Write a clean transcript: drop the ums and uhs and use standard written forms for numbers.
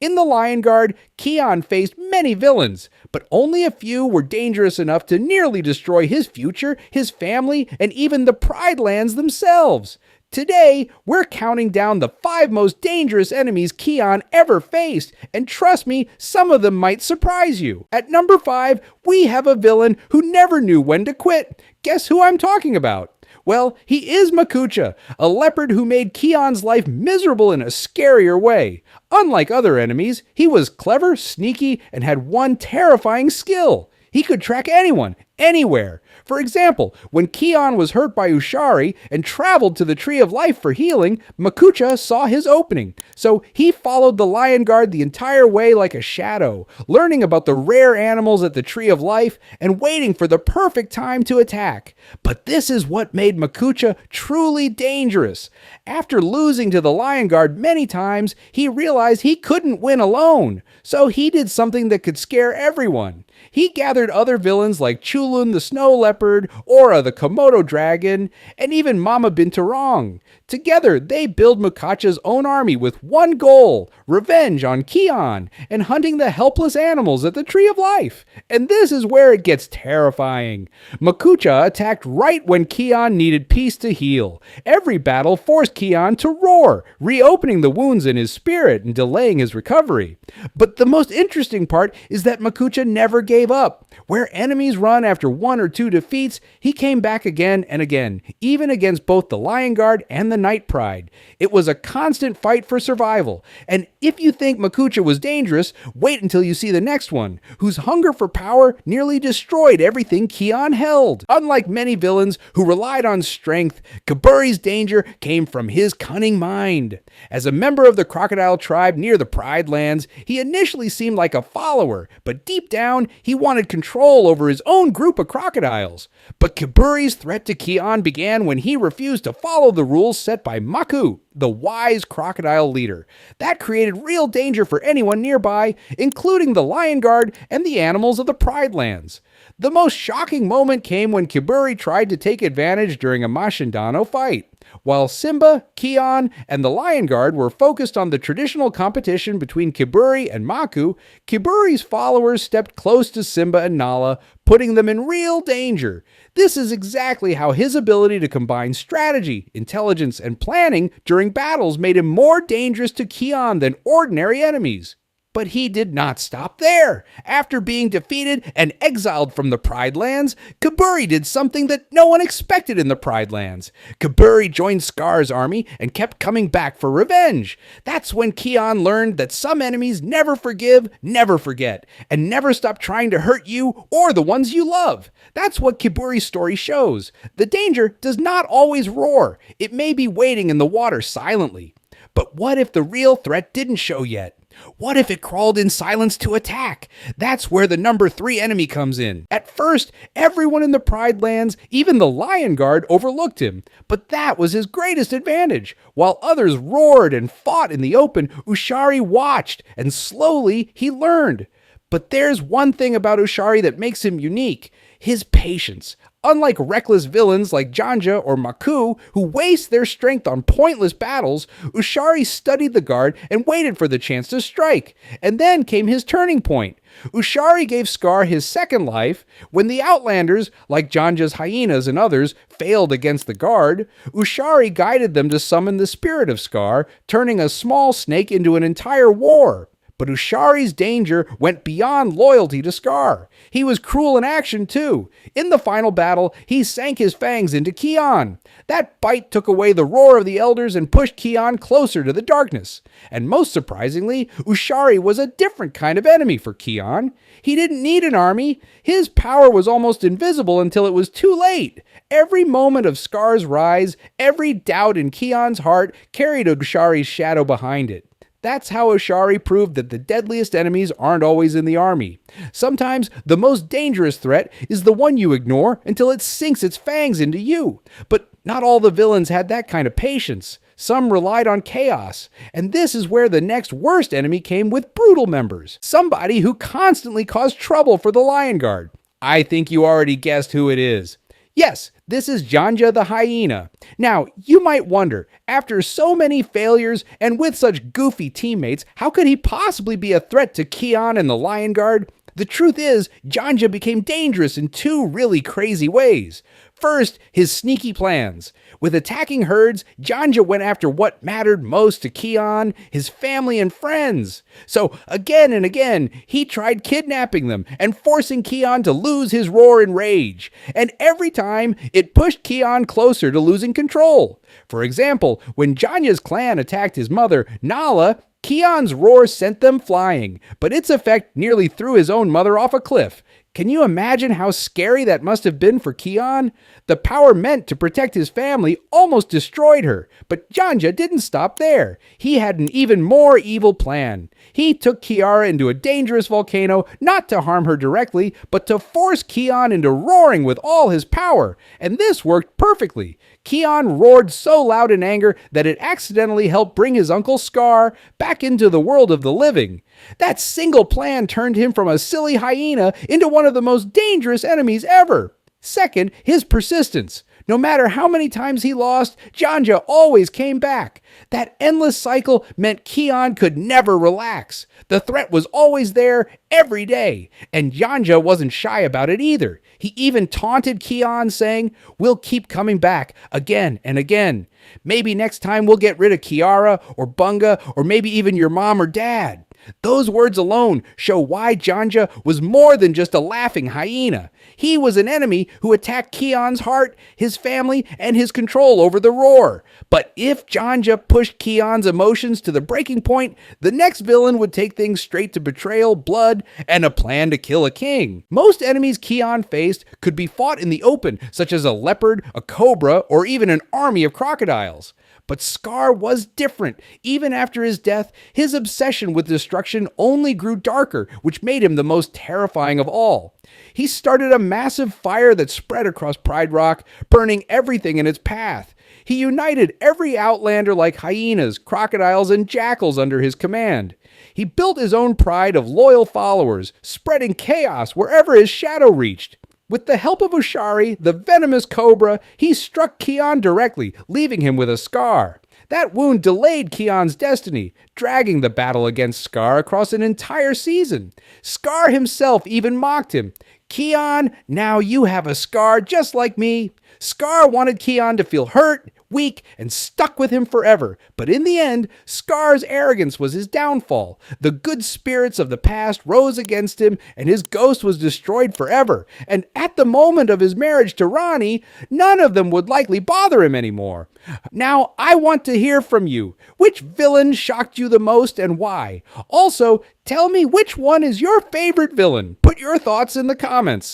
In the Lion Guard, Kion faced many villains, but only a few were dangerous enough to nearly destroy his future, his family, and even the Pride Lands themselves. Today, we're counting down the 5 most dangerous enemies Kion ever faced, and trust me, some of them might surprise you. At number 5, we have a villain who never knew when to quit. Guess who I'm talking about? Well, he is Makucha, a leopard who made Kion's life miserable in a scarier way. Unlike other enemies, he was clever, sneaky, and had one terrifying skill. He could track anyone, anywhere. For example, when Kion was hurt by Ushari and traveled to the Tree of Life for healing, Makucha saw his opening. So he followed the Lion Guard the entire way like a shadow, learning about the rare animals at the Tree of Life and waiting for the perfect time to attack. But this is what made Makucha truly dangerous. After losing to the Lion Guard many times, he realized he couldn't win alone. So he did something that could scare everyone. He gathered other villains like Chulun the Snow Leopard, Aura the Komodo Dragon, and even Mama Binturong. Together, they build Makucha's own army with one goal: revenge on Kion and hunting the helpless animals at the Tree of Life. And this is where it gets terrifying. Makucha attacked right when Kion needed peace to heal. Every battle forced Kion to roar, reopening the wounds in his spirit and delaying his recovery. But the most interesting part is that Makucha never gave up. Where enemies run after 1 or 2 defeats, he came back again and again, even against both the Lion Guard and the Night Pride. It was a constant fight for survival. And if you think Makucha was dangerous, wait until you see the next one, whose hunger for power nearly destroyed everything Kion held. Unlike many villains who relied on strength, Kiburi's danger came from his cunning mind. As a member of the crocodile tribe near the Pride Lands, he initially seemed like a follower, but deep down, he wanted control over his own group of crocodiles. But Kiburi's threat to Kion began when he refused to follow the rules set by Maku, the wise crocodile leader. That created real danger for anyone nearby, including the Lion Guard and the animals of the Pride Lands. The most shocking moment came when Kiburi tried to take advantage during a Mashindano fight. While Simba, Kion, and the Lion Guard were focused on the traditional competition between Kiburi and Maku, Kiburi's followers stepped close to Simba and Nala, putting them in real danger. This is exactly how his ability to combine strategy, intelligence, and planning during battles made him more dangerous to Kion than ordinary enemies. But he did not stop there. After being defeated and exiled from the Pride Lands, Kiburi did something that no one expected in the Pride Lands. Kiburi joined Scar's army and kept coming back for revenge. That's when Kion learned that some enemies never forgive, never forget, and never stop trying to hurt you or the ones you love. That's what Kiburi's story shows. The danger does not always roar. It may be waiting in the water silently. But what if the real threat didn't show yet? What if it crawled in silence to attack? That's where the number 3 enemy comes in. At first, everyone in the Pride Lands, even the Lion Guard, overlooked him. But that was his greatest advantage. While others roared and fought in the open, Ushari watched, and slowly he learned. But there's one thing about Ushari that makes him unique: his patience. Unlike reckless villains like Janja or Maku, who waste their strength on pointless battles, Ushari studied the guard and waited for the chance to strike. And then came his turning point. Ushari gave Scar his second life. When the Outlanders, like Janja's hyenas and others, failed against the guard, Ushari guided them to summon the spirit of Scar, turning a small snake into an entire war. But Ushari's danger went beyond loyalty to Scar. He was cruel in action too. In the final battle, he sank his fangs into Kion. That bite took away the roar of the elders and pushed Kion closer to the darkness. And most surprisingly, Ushari was a different kind of enemy for Kion. He didn't need an army. His power was almost invisible until it was too late. Every moment of Scar's rise, every doubt in Kion's heart carried Ushari's shadow behind it. That's how Ushari proved that the deadliest enemies aren't always in the army. Sometimes the most dangerous threat is the one you ignore until it sinks its fangs into you. But not all the villains had that kind of patience. Some relied on chaos. And this is where the next worst enemy came with brutal members. Somebody who constantly caused trouble for the Lion Guard. I think you already guessed who it is. Yes, This is Janja the hyena. Now, you might wonder, after so many failures and with such goofy teammates, how could he possibly be a threat to Kion and the Lion Guard? The truth is, Janja became dangerous in two really crazy ways. First, his sneaky plans. With attacking herds, Janja went after what mattered most to Kion, his family and friends. So again and again, he tried kidnapping them and forcing Kion to lose his roar in rage. And every time, it pushed Kion closer to losing control. For example, when Janja's clan attacked his mother, Nala, Kion's roar sent them flying, but its effect nearly threw his own mother off a cliff. Can you imagine how scary that must have been for Kion? The power meant to protect his family almost destroyed her, but Janja didn't stop there. He had an even more evil plan. He took Kiara into a dangerous volcano, not to harm her directly, but to force Kion into roaring with all his power, and this worked perfectly. Kion roared so loud in anger that it accidentally helped bring his uncle Scar back into the world of the living. That single plan turned him from a silly hyena into one of the most dangerous enemies ever. Second, his persistence. No matter how many times he lost, Janja always came back. That endless cycle meant Kion could never relax. The threat was always there, every day, and Janja wasn't shy about it either. He even taunted Kion, saying, "We'll keep coming back again and again. Maybe next time we'll get rid of Kiara or Bunga or maybe even your mom or dad." Those words alone show why Janja was more than just a laughing hyena. He was an enemy who attacked Kion's heart, his family, and his control over the roar. But if Janja pushed Kion's emotions to the breaking point, the next villain would take things straight to betrayal, blood, and a plan to kill a king. Most enemies Kion faced could be fought in the open, such as a leopard, a cobra, or even an army of crocodiles. But Scar was different. Even after his death, his obsession with destruction only grew darker, which made him the most terrifying of all. He started a massive fire that spread across Pride Rock, burning everything in its path. He united every outlander like hyenas, crocodiles, and jackals under his command. He built his own pride of loyal followers, spreading chaos wherever his shadow reached. With the help of Ushari, the venomous cobra, he struck Kion directly, leaving him with a scar. That wound delayed Kion's destiny, dragging the battle against Scar across an entire season. Scar himself even mocked him. "Kion, now you have a scar just like me." Scar wanted Kion to feel hurt, weak, and stuck with him forever. But in the end, Scar's arrogance was his downfall. The good spirits of the past rose against him, and his ghost was destroyed forever. And at the moment of his marriage to Rani, none of them would likely bother him anymore. Now, I want to hear from you. Which villain shocked you the most and why? Also, tell me which one is your favorite villain. Put your thoughts in the comments.